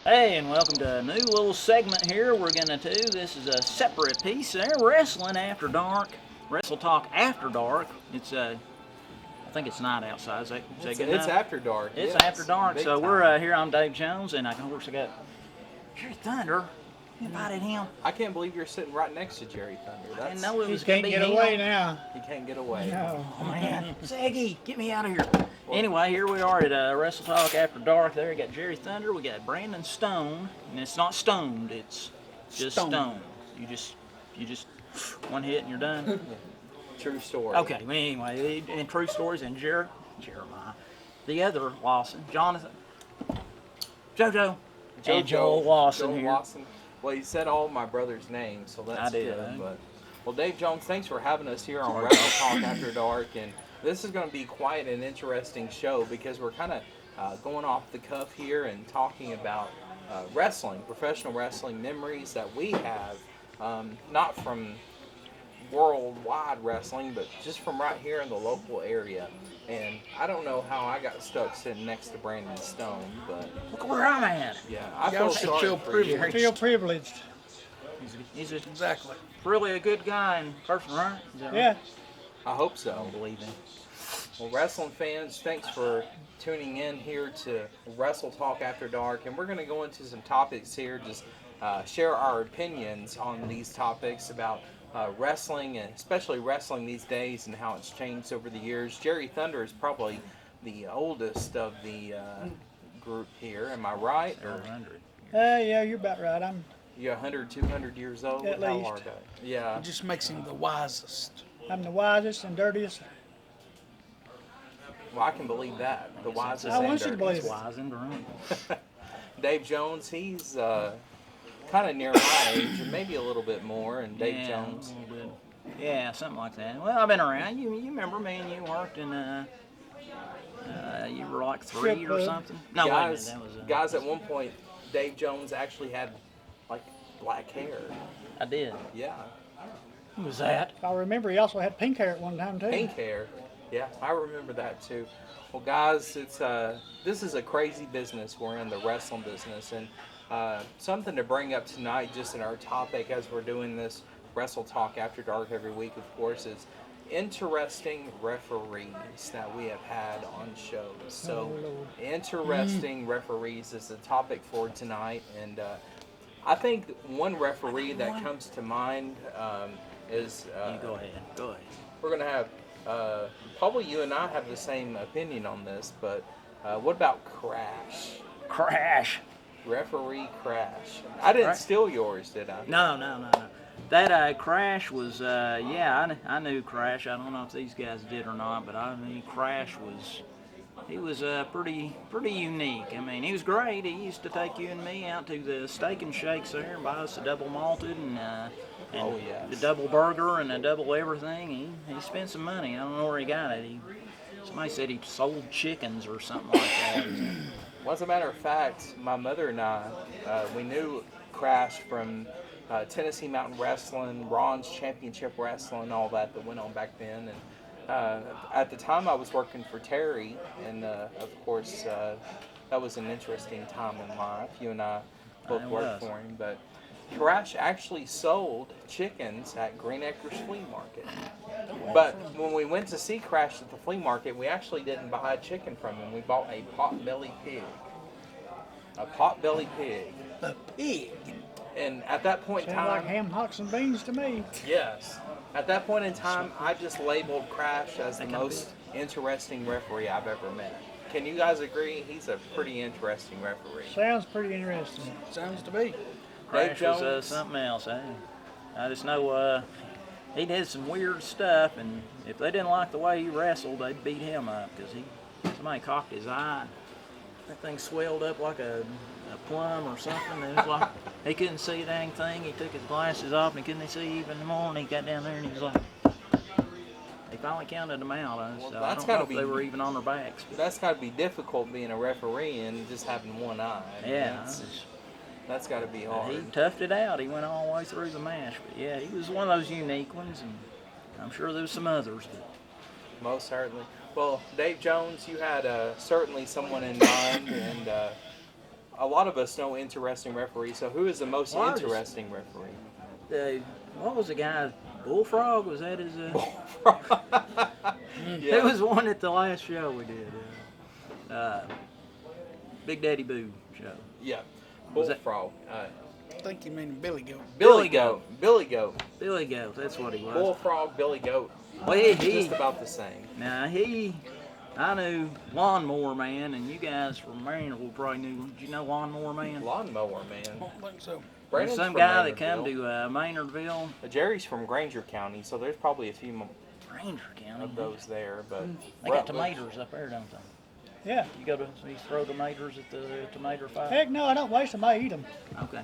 Hey, and welcome to a new little segment here we're going to do. This is a separate piece there, Wrestling After Dark. Wrestle Talk After Dark. I think it's night outside. Is that good enough? It's after dark. It's yes, after dark. big So time. we're here. I'm Dave Jones, and of course I got Jerry Thunder. You invited him. I can't believe you're sitting right next to Jerry Thunder. I didn't know it He was can't going to get be away him. now. He can't get away. No. Oh man, Zaggy, get me out of here. Anyway, here we are at Wrestle Talk After Dark. There, we got Jerry Thunder. We got Brandon Stone, and it's not stoned. It's just stone. You just one hit and you're done. True story. Okay. Well, anyway, and true stories and Jeremiah, the other Lawson, Jonathan, JoJo, and Joel Lawson Joel here. Lawson. Well, you said all my brother's names, so that's I did, good. eh? But well, Dave Jones, thanks for having us here on Wrestle Talk After Dark, and this is going to be quite an interesting show because we're kind of going off the cuff here and talking about wrestling, professional wrestling memories that we have, not from worldwide wrestling, but just from right here in the local area. And I don't know how I got stuck sitting next to Brandon Stone, but Look where I'm at. yeah, I Y'all feel should sorry feel for you. Feel privileged. He's Exactly. really a good guy in person, right? Is that right? Yeah. I hope I so. don't believe him. Well, wrestling fans, thanks for tuning in here to Wrestle Talk After Dark, and we're going to go into some topics here, just share our opinions on these topics about wrestling, and especially wrestling these days and how it's changed over the years. Jerry Thunder is probably the oldest of the group here. Am I right? Or 100. Yeah, you're about right. I'm. you 100, 200 years old? At How least. are they? Yeah. It just makes him the wisest. I'm the wisest and dirtiest. Well, I can believe that. The wisest I and want you to dirtiest. believe He's wise and grown. Dave Jones, he's kind of near my age, or maybe a little bit more. And Dave Yeah, Jones, a little bit. Yeah, something like that. Well, I've been around. You remember me and you worked in you were like 3 Strip or club. something. No, guys, wait a minute. That was guys. At one point, Dave Jones actually had like black hair. I did. Yeah, Who was that? If I remember, he also had pink hair at one time too. pink hair. Yeah, I remember that too. Well, guys, it's this is a crazy business. We're in the wrestling business, and something to bring up tonight, just in our topic as we're doing this Wrestle Talk After Dark every week, of course, is interesting referees that we have had on shows. So, Oh, Lord. interesting referees is the topic for tonight, and I think one referee that comes to mind is You go ahead. Go ahead. we're gonna have probably you and I have the same opinion on this, but what about Crash? Crash. Referee Crash. I didn't Right. steal yours, did I? No. That Crash was, I knew Crash. I don't know if these guys did or not, but I mean, Crash he was pretty unique. I mean, he was great. He used to take you and me out to the Steak and Shakes there and buy us a double malted and Oh, yes. the double burger and a double everything. He spent some money. I don't know where he got it. Somebody said he sold chickens or something like that. Well, as a matter of fact, my mother and I, we knew Crash from Tennessee Mountain Wrestling, Ron's Championship Wrestling, all that went on back then. And at the time, I was working for Terry, and of course, that was an interesting time in life. You and I both It worked was. for him, but Crash actually sold chickens at Green Acres Flea Market. But when we went to see Crash at the flea market, we actually didn't buy a chicken from him. We bought a pot-belly pig. A pot-belly pig. The pig. And at that point in Sound like time, ham hocks and beans to me. yes. At that point in time, I just labeled Crash as the most interesting referee I've ever met. Can you guys agree? He's a pretty interesting referee. Sounds pretty interesting. Sounds to me. Crash was Jones. something else. I just know he did some weird stuff, and if they didn't like the way he wrestled, they'd beat him up because somebody cocked his eye. And that thing swelled up like a plum or something. It was like he couldn't see a dang thing. He took his glasses off and he couldn't see even more. And he got down there and he was like, they finally counted them out. Well, So I that's don't know gotta if be- they were even on their backs. But That's got to be difficult being a referee and just having one eye. I mean, yeah, that's got to be he hard. toughed it out. He went all the way through the match. But yeah, he was one of those unique ones, and I'm sure there was some others. But Most certainly. Well, Dave Jones, you had certainly someone in mind, and a lot of us know interesting referees. So who is the most Well, I just- interesting referee? What was the guy? Bullfrog? Was that his? Yeah. It was one at the last show we did. Big Daddy Boo show. Yeah. Was that- Bullfrog. I think you mean Billy Goat. Billy Goat. Billy Goat. Billy Goat. That's what he was. Bullfrog, Billy Goat. Well, he Just about the same. now I knew Lawnmower Man, and you guys from Maryville probably knew. Did you know Lawnmower Man? Lawnmower I Man. don't think so. Brandon's Some from guy that come Maynardville. to Maynardville, Jerry's from Granger County, so there's probably a few Ranger County. of those there. But They got tomatoes up there, don't they? Yeah. You go to you throw tomatoes at the tomato fight. Heck no, I don't waste them. I eat them. Okay.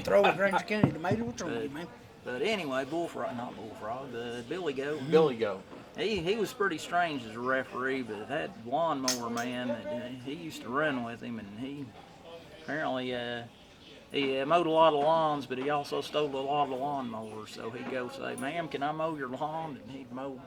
Throw a Granger County tomato. What's wrong with you, man? But anyway, not Bullfrog, the Billy Goat. Billy Goat. He was pretty strange as a referee, but that Lawnmower Man, he used to run with him, and he apparently he mowed a lot of lawns, but he also stole a lot of lawnmowers. So he'd go say, "Ma'am, can I mow your lawn?" And he'd mow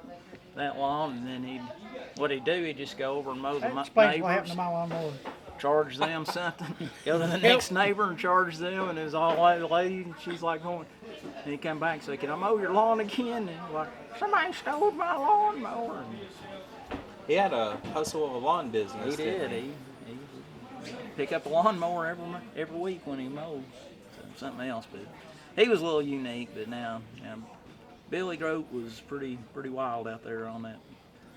that lawn, and then he'd do, he'd just go over and mow the That explains what happened neighbors, to my lawnmower. charge them something, go to the next neighbor and charge them, and it was all the lady, and she's like going, and he'd come back and say, "Can I mow your lawn again?" And he's like, "Somebody stole my lawnmower." And He had a hustle of a lawn business. he didn't did. He pick up a lawnmower every week when he mowed. So something else, but he was a little unique. But now Billy Goat was pretty wild out there on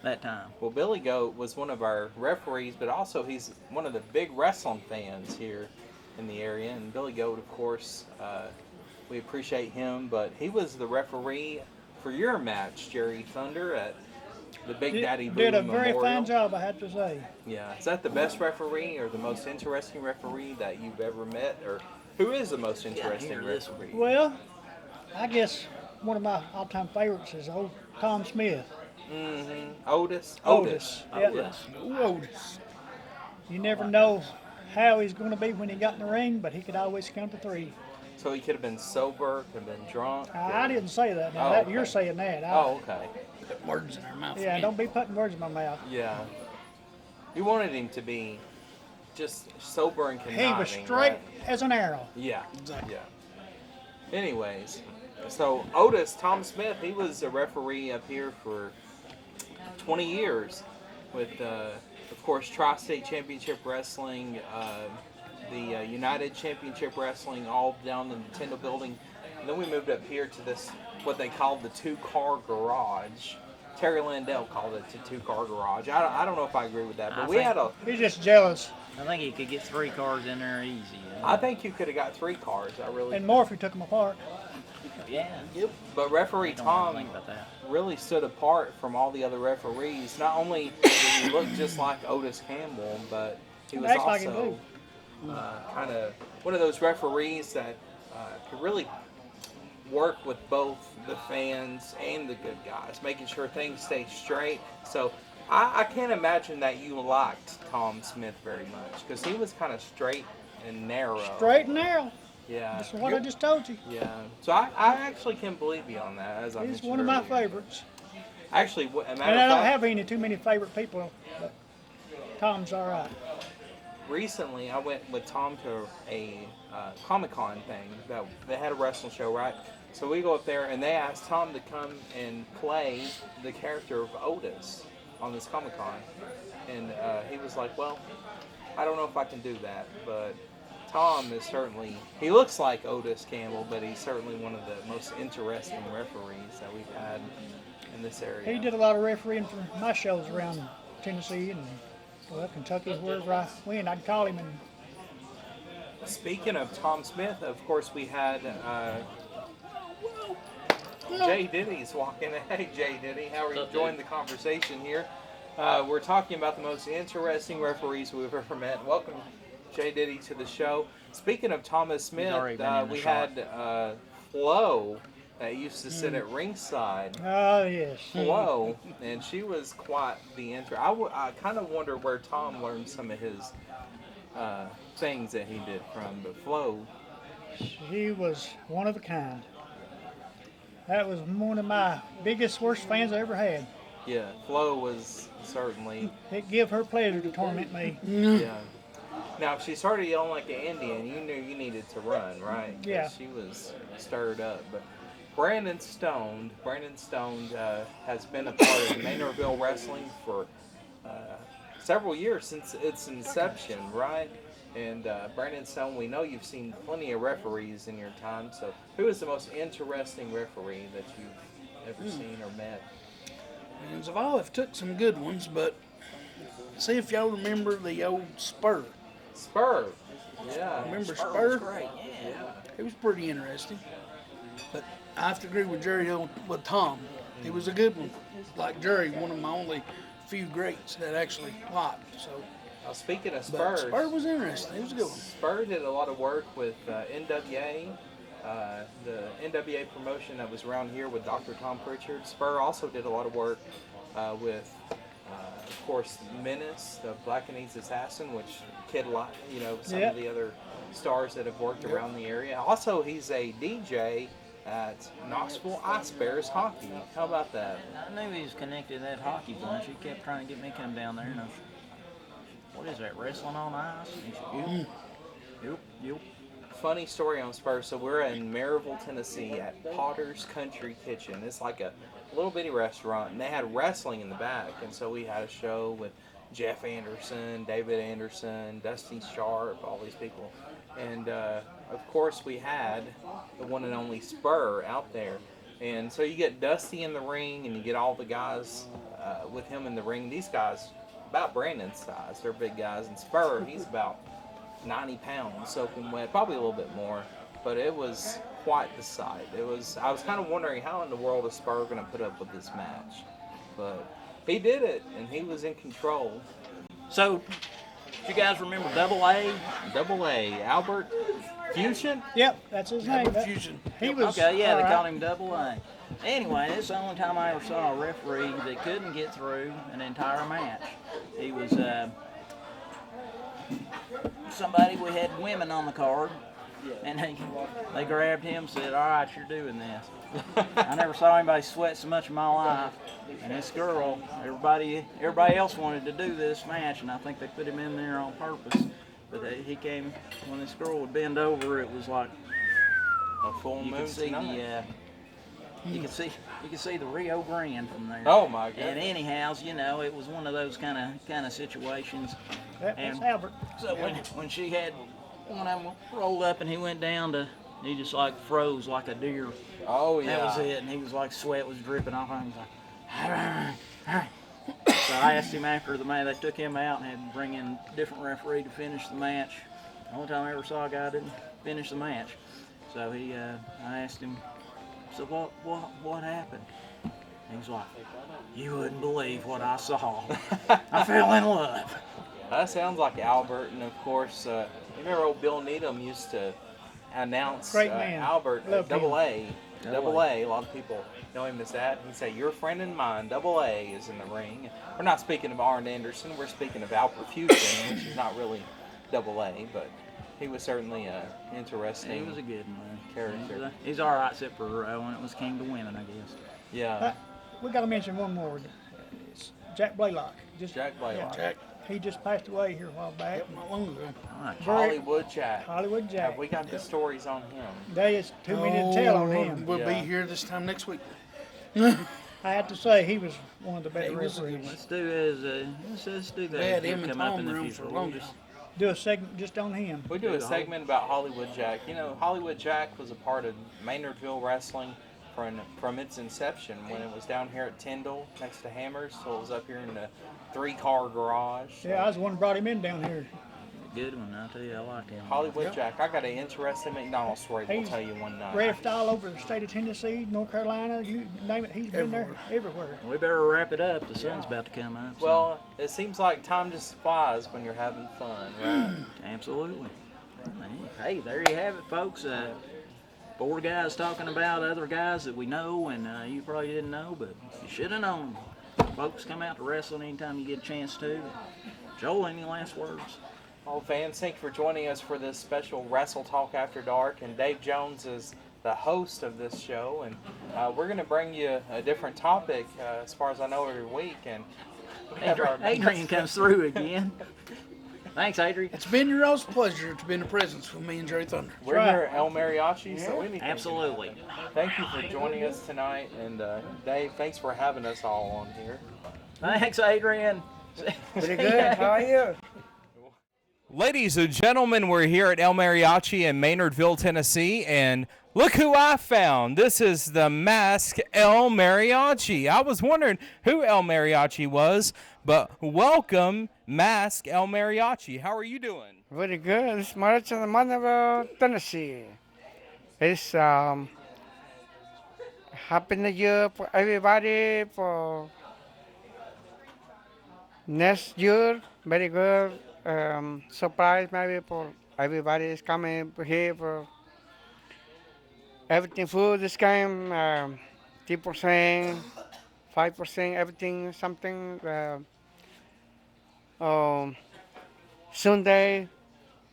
that time. Well, Billy Goat was one of our referees, but also he's one of the big wrestling fans here in the area. And Billy Goat, of course, we appreciate him, but he was the referee for your match, Jerry Thunder, at the Big Daddy Boo Did a Memorial. very fine job, I have to say. Yeah, is that the best referee or the most interesting referee that you've ever met, or who is the most interesting hear this referee? Well, I guess one of my all-time favorites is old Tom Smith. Mm-hmm. Otis. Yeah. Yes. Ooh, Otis. You never know how he's going to be when he got in the ring, but he could always count to three. So he could have been sober, could have been drunk. I didn't say that. Now, Oh, that okay. you're saying that. Oh, okay. Put words in our mouth. Yeah, don't be putting words in my mouth. Yeah. You wanted him to be just sober and conniving. He was straight right? as an arrow. Yeah. Exactly. Yeah. Anyways, so Otis, Tom Smith, he was a referee up here for 20 years with, of course, Tri-State Championship Wrestling, the United Championship Wrestling, all down in the Nintendo building. And then we moved up here to this, what they called the two-car garage. Terry Landell called it the two-car garage. I don't know if I agree with that, but I we think- had a. He's just jealous. I think he could get 3 cars in there easy. I think you could have got 3 cars. I really. And more if you took them apart. Yeah. But referee I don't Tom think about that. really stood apart from all the other referees. Not only did he look just like Otis Campbell, but he was Acts like him also kind of one of those referees that could really work with both the fans and the good guys, making sure things stay straight. So I can't imagine that you liked Tom Smith very much because he was kind of straight and narrow. Straight and narrow. Yeah. That's what I just told you. Yeah. So I actually can believe you on that. As I He's mentioned one of my earlier. favorites. Actually, a matter And of I don't fact, have any too many favorite people, but Tom's all right. recently I went with Tom to a Comic-Con thing that they had a wrestling show, right? So we go up there and they asked Tom to come and play the character of Otis on this Comic-Con, and he was like, "Well, I don't know if I can do that, but." Tom is certainly, he looks like Otis Campbell, but he's certainly one of the most interesting referees that we've had in this area. He did a lot of refereeing for my shows around Tennessee and Kentucky, wherever I went. I'd call him and Speaking of Tom Smith, of course, we had Jay Diddy's walking. Hey, Jay Diddy, how are you enjoying the conversation here? We're talking about the most interesting referees we've ever met. Welcome, Jay Diddy, to the show. Speaking of Thomas Smith, already been in the we shot. had Flo that used to sit at ringside. oh yes, Flo, and she was quite the intro. I kind of wonder where Tom learned some of his things that he did from, but Flo, she was one of a kind. That was one of my biggest, worst fans I ever had. yeah, Flo was certainly, It give her pleasure to torment me. yeah. Now, if she started yelling like an Indian, you knew you needed to run, right? 'Cause Yeah. she was stirred up. But Brandon Stone has been a part of Maynardville Wrestling for several years since its inception, right? And Brandon Stone, we know you've seen plenty of referees in your time. So, who is the most interesting referee that you've ever seen or met? And Zaval have took some good ones, but see if y'all remember the old Spur. Spur. Yeah. Remember Spur Spur? was great, yeah. Yeah. It was pretty interesting. But I have to agree with Jerry with Tom. He was a good one. Like Jerry, one of my only few greats that actually liked. So, Now, speaking of but Spurs, Spur was interesting. It was a good one. Spur did a lot of work with NWA, the NWA promotion that was around here with Dr. Tom Pritchard. Spur also did a lot of work with, of course, Menace, the Black and East Assassin, which Kid Light, some Yep. of the other stars that have worked around the area. Also, he's a DJ at Knoxville Ice Bears hockey. How about that? I knew he was connected to that hockey bunch. He kept trying to get me to come down there and what is that, wrestling on ice? And he said, yep. Funny story on Spurs. So we're in Maryville, Tennessee at Potter's Country Kitchen. It's like a little bitty restaurant, and they had wrestling in the back. And so we had a show with Jeff Anderson, David Anderson, Dusty Sharp, all these people. And of course we had the one and only Spur out there. And so you get Dusty in the ring, and you get all the guys with him in the ring. These guys, about Brandon's size, they're big guys. And Spur, he's about 90 pounds soaking wet, probably a little bit more, but it was quite the sight. I was kind of wondering how in the world is Spur going to put up with this match, but he did it, and he was in control. So, do you guys remember Double A? Double A, Albert Fusion? Yep, that's his name. Albert Fusion. He was Okay, yeah, they all called right. him Double A. Anyway, this is the only time I ever saw a referee that couldn't get through an entire match. He was somebody, we had women on the card, and they grabbed him and said, all right, you're doing this. I never saw anybody sweat so much in my life. And this girl, everybody else wanted to do this match, and I think they put him in there on purpose. But he came, when this girl would bend over, it was like, A full you moon could see tonight. you could see the Rio Grande from there. Oh my And goodness. anyhow, it was one of those kind of situations. That's And Albert. so when she had one of them rolled up and he went down to, he just like froze like a deer. Oh yeah. That was it. And he was like, sweat was dripping off him. He was like, so I asked him after the match. They took him out and had to bring in a different referee to finish the match. The only time I ever saw a guy didn't finish the match. So I asked him, so what happened? He was like, you wouldn't believe what I saw. I fell in love. That sounds like Albert, and of course, you remember old Bill Needham used to announce Great man. Albert Loved Double A. Double Double A. A. A lot of people know him as that. He'd say, "Your friend and mine, Double A, is in the ring." We're not speaking of Arn Anderson. We're speaking of Albert Fusion, which is not really Double A, but he was certainly an interesting. He was a good one. Character. He's all right, except for when it was came to women, I guess. Yeah, We got to mention one more. It's Jack Blaylock. Jack Blaylock. Jack, He just passed away here a while back. not long ago. All right. Very- Hollywood Jack. Hollywood Jack. Have we got the stories on him? There is too many to tell on him. We'll Yeah. be here this time next week. I have to say he was one of the better He was a good referees. Let's do let's do that. They had if him you and come up Tom in the around future. for We'll long just- time. Do a segment just on him. We do Do a the segment about Hollywood Jack. Hollywood Jack was a part of Maynardville Wrestling from its inception when it was down here at Tyndall next to Hammers, so it was up here in the 3-car garage. Yeah, I was the one who brought him in down here. Good one, I'll tell you, I like him. Hollywood Yep. Jack. I got an interesting McDonald's story we'll He's tell you one night. Refed all over the state of Tennessee, North Carolina, you name it. He's been there everywhere. We better wrap it up. The sun's about to come up. so- Well, it seems like time just flies when you're having fun, right? Absolutely. Hey, there you have it, folks. 4 guys talking about other guys that we know and you probably didn't know, but you should have known. Folks, come out to wrestling anytime you get a chance to. Joel, any last words? Well, fans, thank you for joining us for this special Wrestle Talk After Dark. And Dave Jones is the host of this show. And we're going to bring you a different topic, as far as I know, every week. And we have our- Adrian comes through again. Thanks, Adrian. It's been your all's pleasure to be in the presence with me and Jerry Thunder. We're right. here at El Mariachi, so anything. Absolutely. Thank you for joining us tonight, and Dave, thanks for having us all on here. Thanks, Adrian. Pretty good. How are you? Ladies and gentlemen, we're here at El Mariachi in Maynardville, Tennessee, and look who I found. This is the Mask El Mariachi. I was wondering who El Mariachi was, but welcome, Mask El Mariachi. How are you doing? Very good. It's March in the month of Tennessee. It's Happy New Year for everybody for next year. Very good. Surprise maybe for everybody is coming here for everything food this time. 10%, 5%, everything, something. Sunday,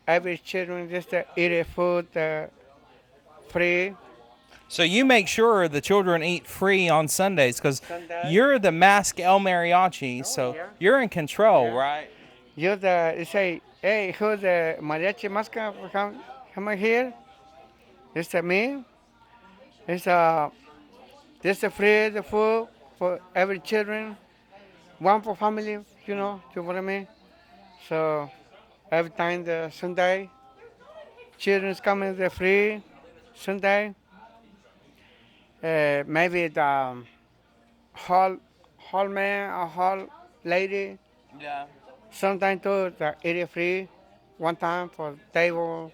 every children just eat food free. So you make sure the children eat free on Sundays because Sunday. you're the Mask El Mariachi, so yeah. you're in control, Yeah. right? You say, hey, who's the mariachi masker come here? It's me. It's this is free the food for every children, one for family, you know what I mean? So every time the Sunday, children's coming the free Sunday. Maybe the hall man or hall lady. Yeah. Sometimes too, the eat free, one time for table,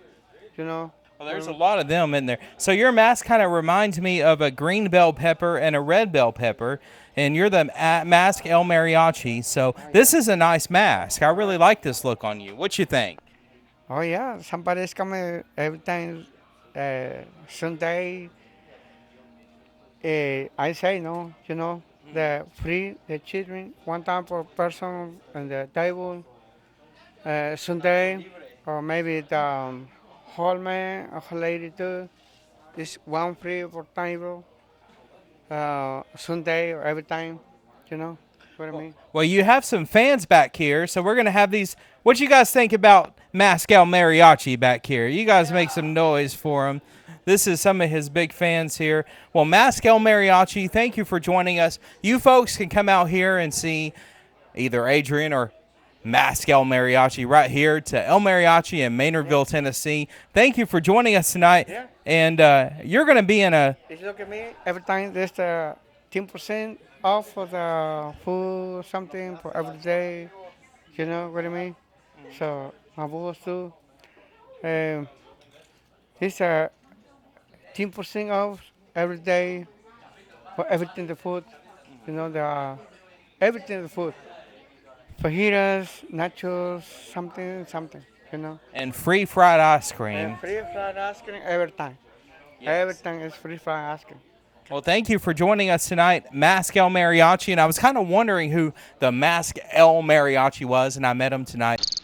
you know. Well, there's a lot of them in there. So your mask kind of reminds me of a green bell pepper and a red bell pepper, and you're the Mask El Mariachi. So this is a nice mask. I really like this look on you. What you think? Oh yeah, somebody's coming every time Sunday. I say no, you know, the free the children one time for person and the table. Sunday, or maybe the hall man or hall lady too. This one free for table. Sunday or every time, you know what I mean. Well, you have some fans back here, so we're going to have these. What you guys think about Mask El Mariachi back here? You guys make some noise for him. This is some of his big fans here. Well, Mask El Mariachi, thank you for joining us. You folks can come out here and see either Adrian or Mask El Mariachi right here to El Mariachi in Maynardville, Tennessee. Thank you for joining us tonight. Yeah. And you're going to be in a... If you look at me, every time there's the 10% off for the food, something for every day. You know what I mean? So my boss too. It's a 10% off every day for everything the food. You know everything the food. Fajitas, nachos, something. You know. And free fried ice cream. And free fried ice cream every time. Yes. Everything is free fried ice cream. Well, thank you for joining us tonight, Mask El Mariachi. And I was kind of wondering who the Mask El Mariachi was, and I met him tonight.